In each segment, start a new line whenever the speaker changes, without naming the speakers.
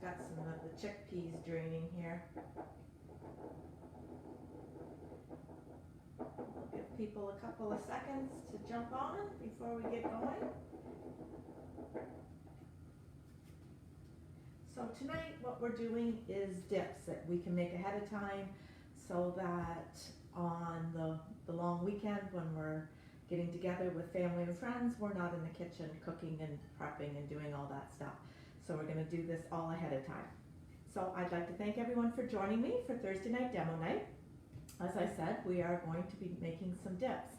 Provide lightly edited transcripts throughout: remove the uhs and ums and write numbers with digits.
got some of the chickpeas draining here. We'll give people a couple of seconds to jump on before we get going. So tonight what we're doing is dips that we can make ahead of time so that on the long weekend when we're getting together with family and friends, we're not in the kitchen cooking and prepping and doing all that stuff. So we're going to do this all ahead of time. So I'd like to thank everyone for joining me for Thursday night demo night. As I said, we are going to be making some dips.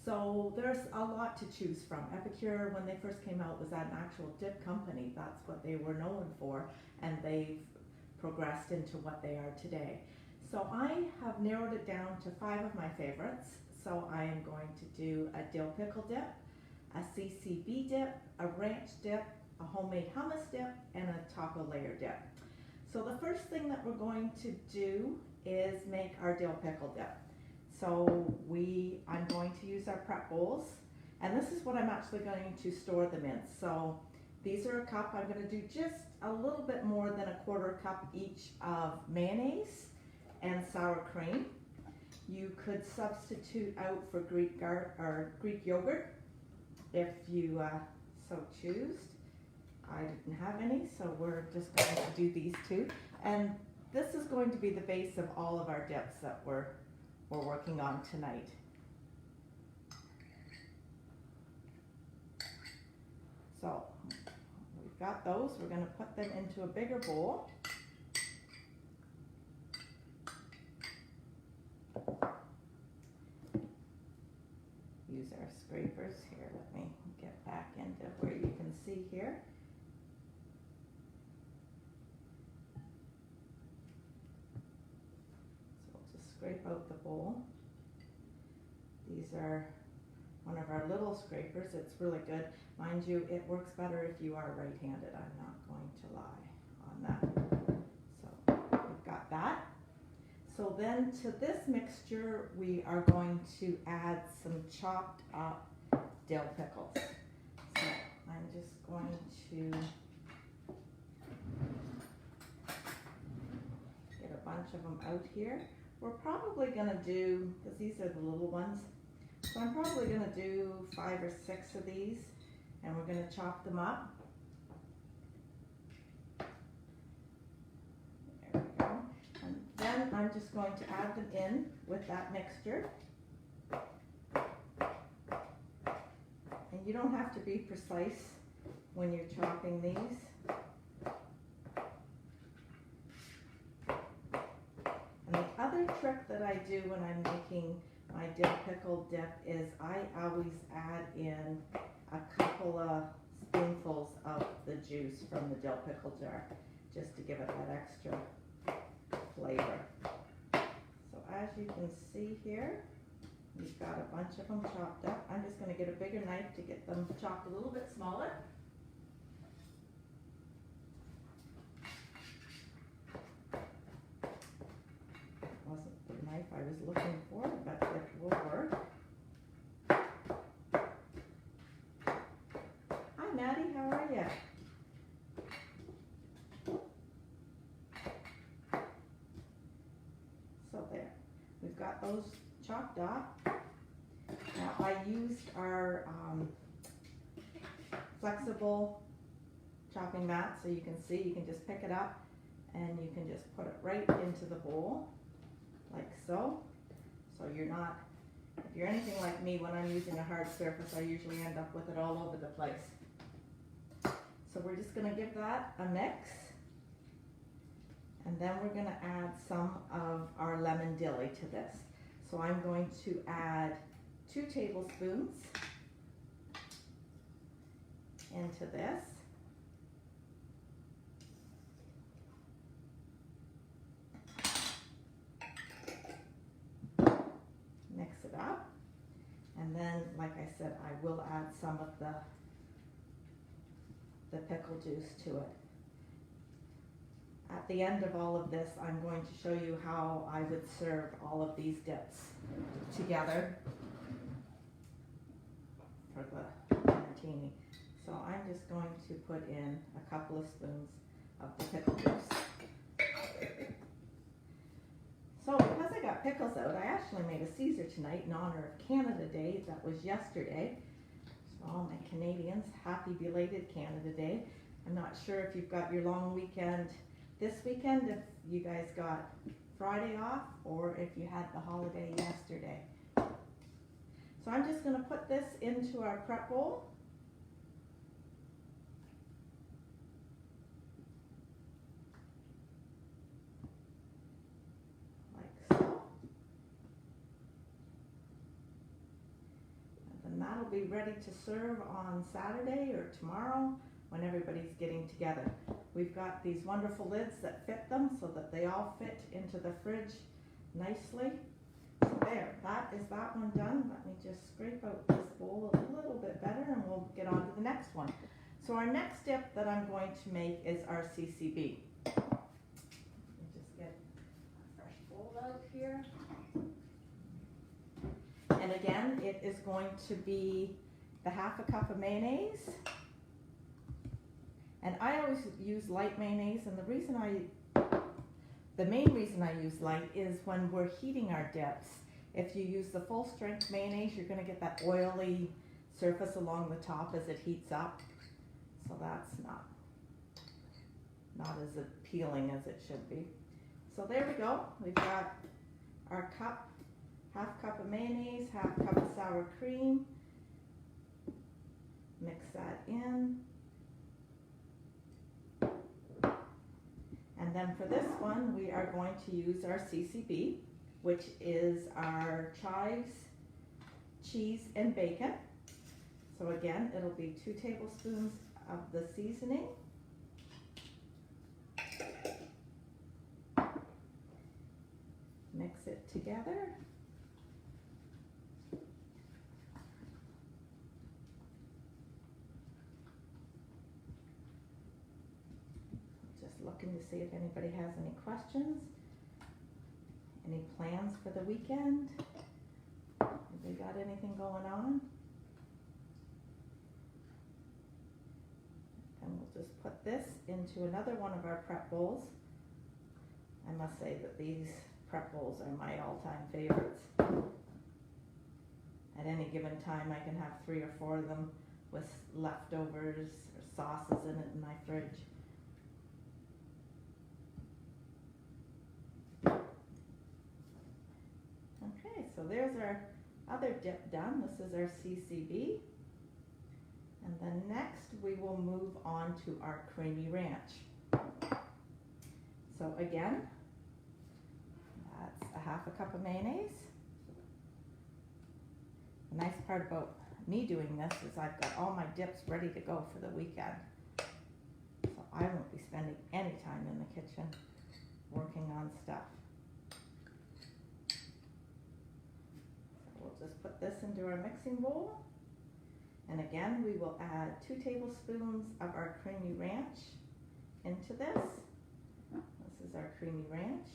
So there's a lot to choose from. Epicure, when they first came out, was an actual dip company. That's what they were known for, and they've progressed into what they are today. So I have narrowed it down to 5 of my favorites. So I am going to do a dill pickle dip, a CCB dip, a ranch dip, a homemade hummus dip, and a taco layer dip. So the first thing that we're going to do is make our dill pickle dip. So I'm going to use our prep bowls, and this is what I'm actually going to store them in. So these are a cup. I'm going to do just a little bit more than a 1/4 cup each of mayonnaise and sour cream. You could substitute out for Greek yogurt if you so choose. I didn't have any, so we're just going to do these 2. And this is going to be the base of all of our dips that we're working on tonight. So we've got those. We're going to put them into a bigger bowl. Use our scrapers here. Let me get back into where you can see here. So we'll just scrape out the bowl. These are one of our little scrapers. It's really good. Mind you, it works better if you are right-handed. I'm not going to lie on that. So we've got that. So then to this mixture, we are going to add some chopped up dill pickles. So I'm just going to get a bunch of them out here. We're probably going to do, because these are the little ones, so I'm probably going to do 5 or 6 of these, and we're going to chop them up. There we go. And then I'm just going to add them in with that mixture. And you don't have to be precise when you're chopping these. And the other trick that I do when I'm making my dill pickle dip is I always add in a couple of spoonfuls of the juice from the dill pickle jar, just to give it that extra flavor. So as you can see here, we've got a bunch of them chopped up. I'm just going to get a bigger knife to get them chopped a little bit smaller. Wasn't the knife I was looking for, but it will work. Hi Maddie, how are you? So there, we've got those chopped up. Now I used our flexible chopping mat, so you can see, you can just pick it up and you can just put it right into the bowl, like so. So you're not, if you're anything like me, when I'm using a hard surface, I usually end up with it all over the place. So we're just going to give that a mix. And then we're going to add some of our lemon dilly to this. So I'm going to add 2 tablespoons into this. Mix it up. And then, like I said, I will add some of the pickle juice to it. At the end of all of this, I'm going to show you how I would serve all of these dips together for the martini. So I'm just going to put in a couple of spoons of the pickle juice. So because I got pickles out, I actually made a Caesar tonight in honor of Canada Day. That was yesterday. So all my Canadians, happy belated Canada Day. I'm not sure if you've got your long weekend this weekend, if you guys got Friday off, or if you had the holiday yesterday. So I'm just going to put this into our prep bowl. Like so. And then that'll be ready to serve on Saturday or tomorrow when everybody's getting together. We've got these wonderful lids that fit them so that they all fit into the fridge nicely. So there, that is that one done. Let me just scrape out this bowl a little bit better and we'll get on to the next one. So our next dip that I'm going to make is our CCB. Let me just get a fresh bowl out here. And again, it is going to be the half a cup of mayonnaise. And I always use light mayonnaise, and the main reason I use light is when we're heating our dips. If you use the full strength mayonnaise, you're going to get that oily surface along the top as it heats up. So that's not as appealing as it should be. So there we go. We've got our cup, half cup of mayonnaise, half cup of sour cream. Mix that in. And then for this one, we are going to use our CCB, which is our chives, cheese, and bacon. So again, it'll be 2 tablespoons of the seasoning. Mix it together. Looking to see if anybody has any questions, any plans for the weekend. Have they got anything going on? And we'll just put this into another one of our prep bowls. I must say that these prep bowls are my all-time favorites. At any given time I can have 3 or 4 of them with leftovers or sauces in it in my fridge. So there's our other dip done. This is our CCB. And then next we will move on to our creamy ranch. So again, that's a half a cup of mayonnaise. The nice part about me doing this is I've got all my dips ready to go for the weekend. So I won't be spending any time in the kitchen working on stuff. Just put this into our mixing bowl, and again we will add 2 tablespoons of our creamy ranch into this. This is our creamy ranch.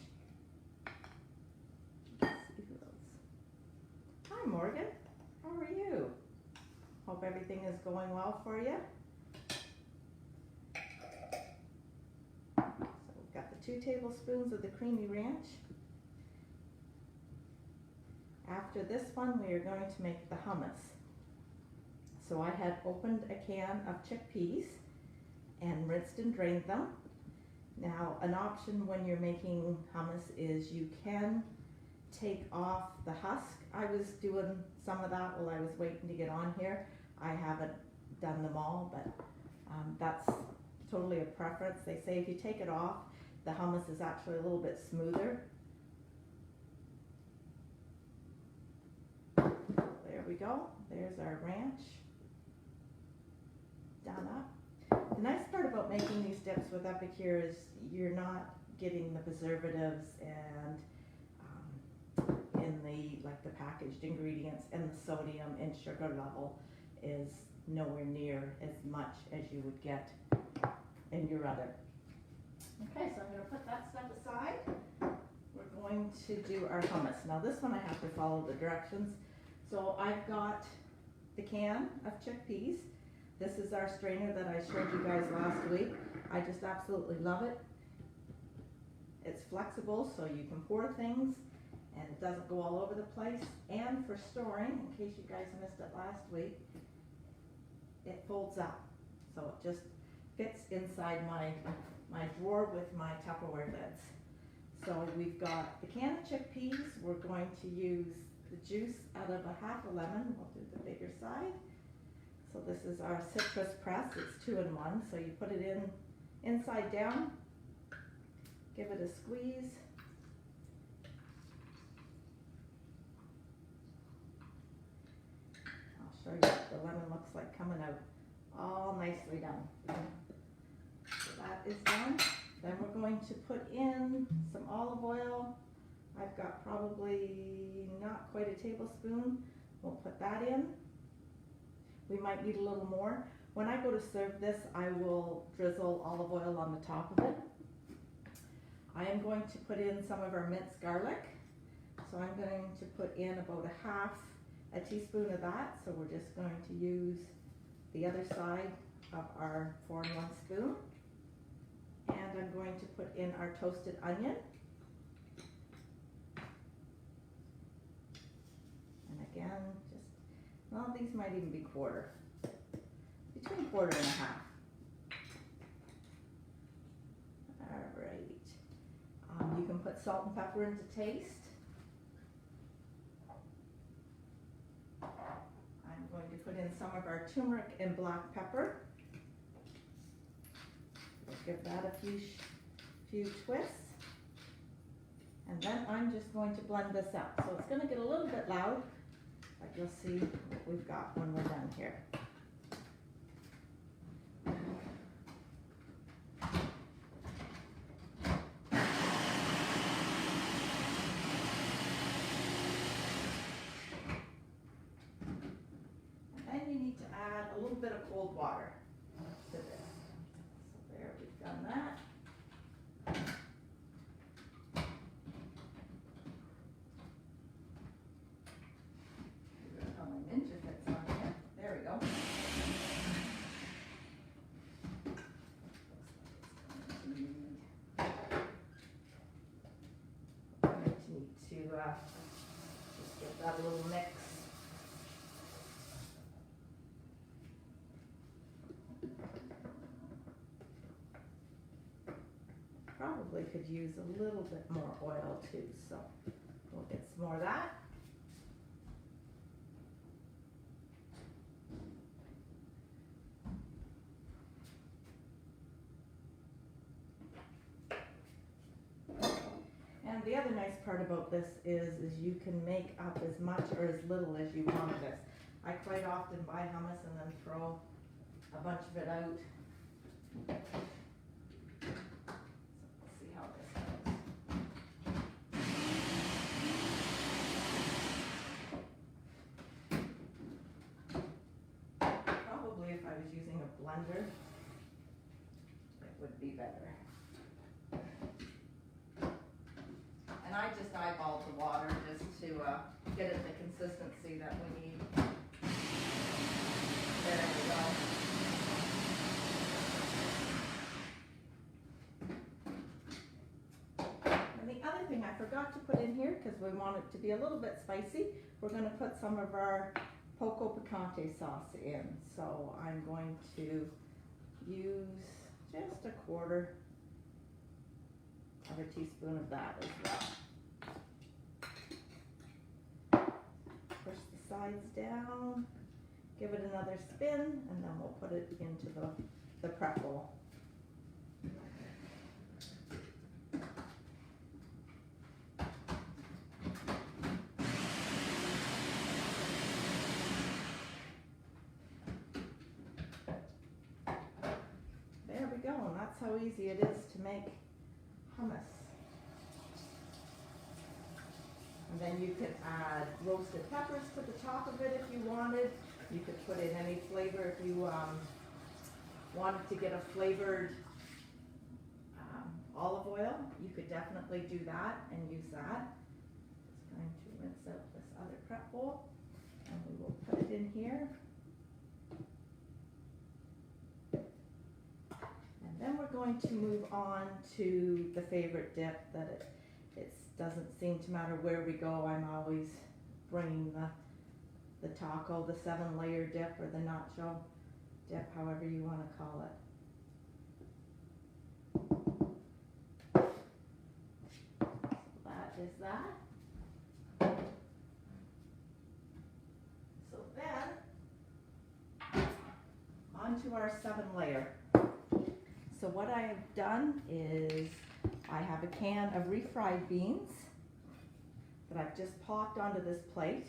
Let's see who else. Hi Morgan, how are you? Hope everything is going well for you. So we've got the 2 tablespoons of the creamy ranch. After this one, we are going to make the hummus. So I had opened a can of chickpeas and rinsed and drained them. Now, an option when you're making hummus is you can take off the husk. I was doing some of that while I was waiting to get on here. I haven't done them all, but that's totally a preference. They say if you take it off, the hummus is actually a little bit smoother. There we go. There's our ranch done up. The nice part about making these dips with Epicure is you're not getting the preservatives and in the packaged ingredients, and the sodium and sugar level is nowhere near as much as you would get in your other. Okay, so I'm going to put that stuff aside. We're going to do our hummus. Now this one I have to follow the directions. So I've got the can of chickpeas. This is our strainer that I showed you guys last week. I just absolutely love it. It's flexible so you can pour things and it doesn't go all over the place. And for storing, in case you guys missed it last week, it folds up. So it just fits inside my drawer with my Tupperware lids. So we've got the can of chickpeas. We're going to use the juice out of a half a lemon. We'll do the bigger side. So this is our citrus press. It's 2-in-1. So you put it in inside down, give it a squeeze. I'll show you what the lemon looks like coming out all nicely done. So that is done. Then we're going to put in some olive oil. I've got probably not quite a tablespoon. We'll put that in. We might need a little more. When I go to serve this, I will drizzle olive oil on the top of it. I am going to put in some of our minced garlic. So I'm going to put in about a teaspoon of that. So we're just going to use the other side of our 4-in-1 spoon. And I'm going to put in our toasted onion. And again, well, these might even be quarter. Between quarter and a half. All right. You can put salt and pepper into taste. I'm going to put in some of our turmeric and black pepper. Give that a few twists. And then I'm just going to blend this up. So it's going to get a little bit loud, but you'll see what we've got when we're done here. And then you need to add a little bit of cold water to this. So there, we've done that. There we go. I need to just get that a little mix. Probably could use a little bit more oil too, so we'll get some more of that. And the other nice part about this is you can make up as much or as little as you want of this. I quite often buy hummus and then throw a bunch of it out. So let's see how this goes. Probably if I was using a blender, it would be better. And I just eyeballed the water just to get it the consistency that we need. There we go. And the other thing I forgot to put in here, because we want it to be a little bit spicy, we're going to put some of our poco picante sauce in. So I'm going to use just a quarter of a teaspoon of that as well. Push the sides down, give it another spin, and then we'll put it into the prep bowl. There we go, and that's how easy it is to make hummus. And then you could add roasted peppers to the top of it if you wanted. You could put in any flavor if you wanted to get a flavored olive oil. You could definitely do that and use that. Just going to rinse out this other prep bowl, and we will put it in here. going to move on to the favorite dip that it doesn't seem to matter where we go. I'm always bringing the taco, the 7-layer dip or the nacho dip, however you want to call it. That is that. So then, onto our 7-layer. So what I have done is I have a can of refried beans that I've just popped onto this plate.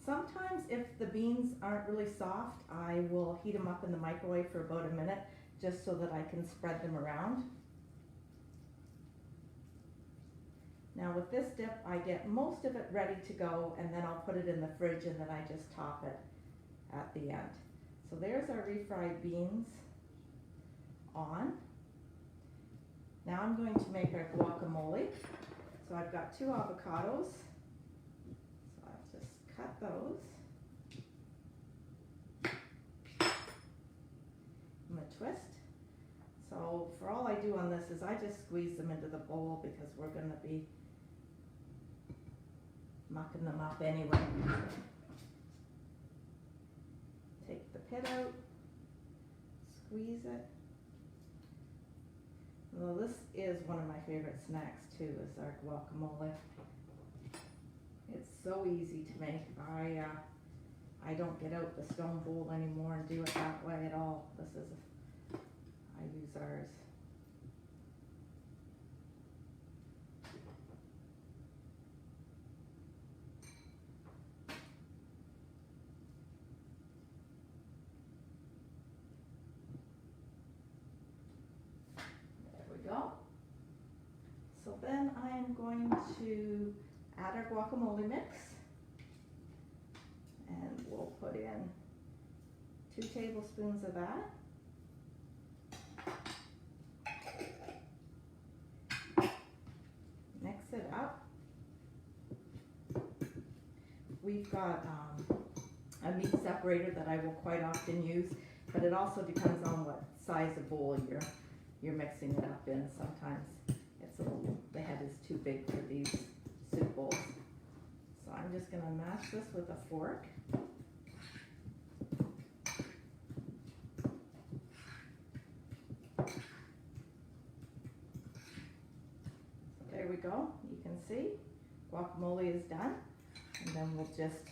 Sometimes if the beans aren't really soft, I will heat them up in the microwave for about a minute just so that I can spread them around. Now with this dip, I get most of it ready to go, and then I'll put it in the fridge, and then I just top it at the end. So there's our refried beans on. Now I'm going to make our guacamole. So I've got 2 avocados. So I'll just cut those. I'm going to twist. So for all I do on this is I just squeeze them into the bowl because we're going to be mucking them up anyway. Take the pit out, squeeze it. Well, this is one of my favorite snacks too, is our guacamole. It's so easy to make. I don't get out the stone bowl anymore and do it that way at all. I use ours. There we go. So then I am going to add our guacamole mix, and we'll put in 2 tablespoons of that. Mix it up. We've got a meat separator that I will quite often use, but it also depends on what size of bowl you're mixing it up in. Sometimes the head is too big for these soup bowls. So I'm just going to mash this with a fork. There we go. You can see guacamole is done, and then we'll just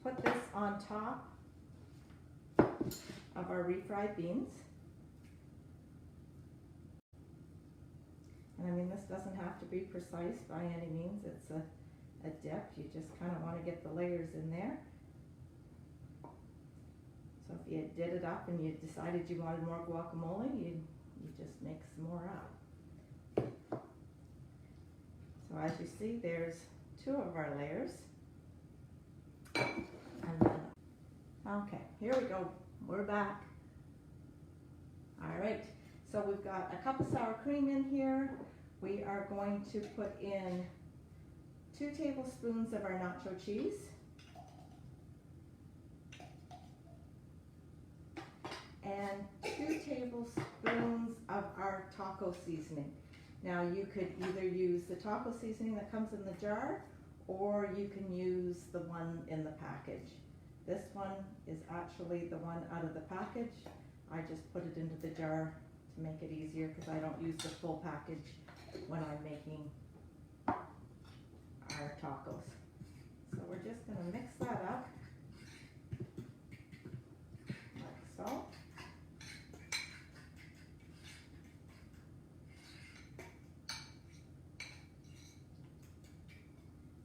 put this on top of our refried beans. And I mean, this doesn't have to be precise by any means. It's a dip. You just kind of want to get the layers in there. So if you did it up and you decided you wanted more guacamole, you just make some more up. So as you see, there's 2 of our layers. And then, okay, here we go. We're back. All right, so we've got a cup of sour cream in here. We are going to put in 2 tablespoons of our nacho cheese. And 2 tablespoons of our taco seasoning. Now you could either use the taco seasoning that comes in the jar, or you can use the one in the package. This one is actually the one out of the package. I just put it into the jar to make it easier because I don't use the full package when I'm making our tacos. So we're just going to mix that up like so.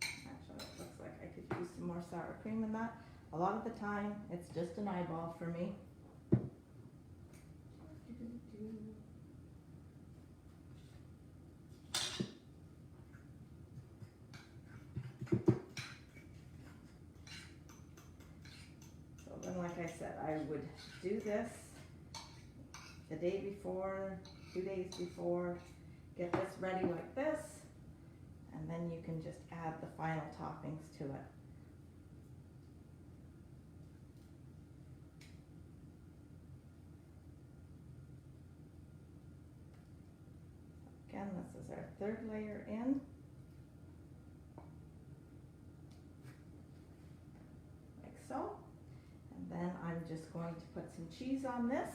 Actually, it looks like I could use some more sour cream in that. A lot of the time, it's just an eyeball for me. Like I said, I would do this the day before, 2 days before, get this ready like this, and then you can just add the final toppings to it. goes our third layer in. Like so. And then I'm just going to put some cheese on this.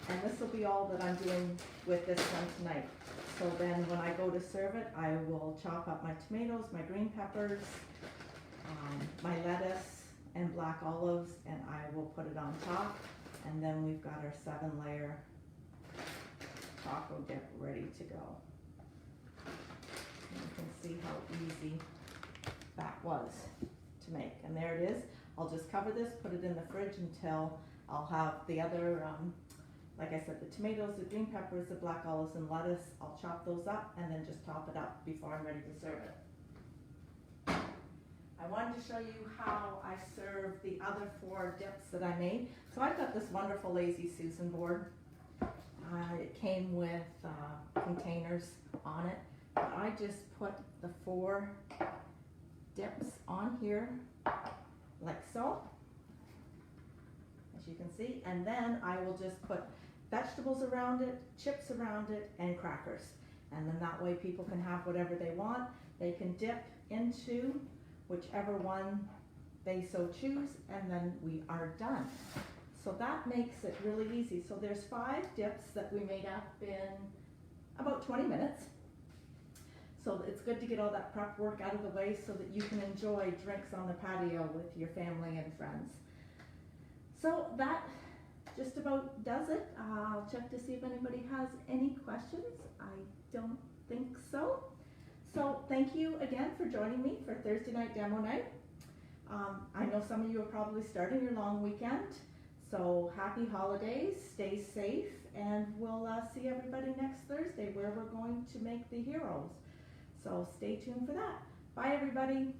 And this will be all that I'm doing with this one tonight. So then when I go to serve it, I will chop up my tomatoes, my green peppers, my lettuce and black olives, and I will put it on top. And then we've got our 7-layer taco dip ready to go. And you can see how easy that was to make. And there it is. I'll just cover this, put it in the fridge until I'll have the other, like I said, the tomatoes, the green peppers, the black olives, and lettuce. I'll chop those up and then just top it up before I'm ready to serve it. I wanted to show you how I serve the other 4 dips that I made. So I've got this wonderful Lazy Susan board. It came with containers on it. I just put the 4 dips on here like so, as you can see, and then I will just put vegetables around it, chips around it, and crackers. And then that way people can have whatever they want. They can dip into whichever one they so choose, and then we are done. So that makes it really easy. So there's 5 dips that we made up in about 20 minutes. So it's good to get all that prep work out of the way so that you can enjoy drinks on the patio with your family and friends. So that just about does it. I'll check to see if anybody has any questions. I don't think so. So thank you again for joining me for Thursday night demo night. I know some of you are probably starting your long weekend, so happy holidays, stay safe, and we'll see everybody next Thursday where we're going to make the heroes. So stay tuned for that. Bye everybody.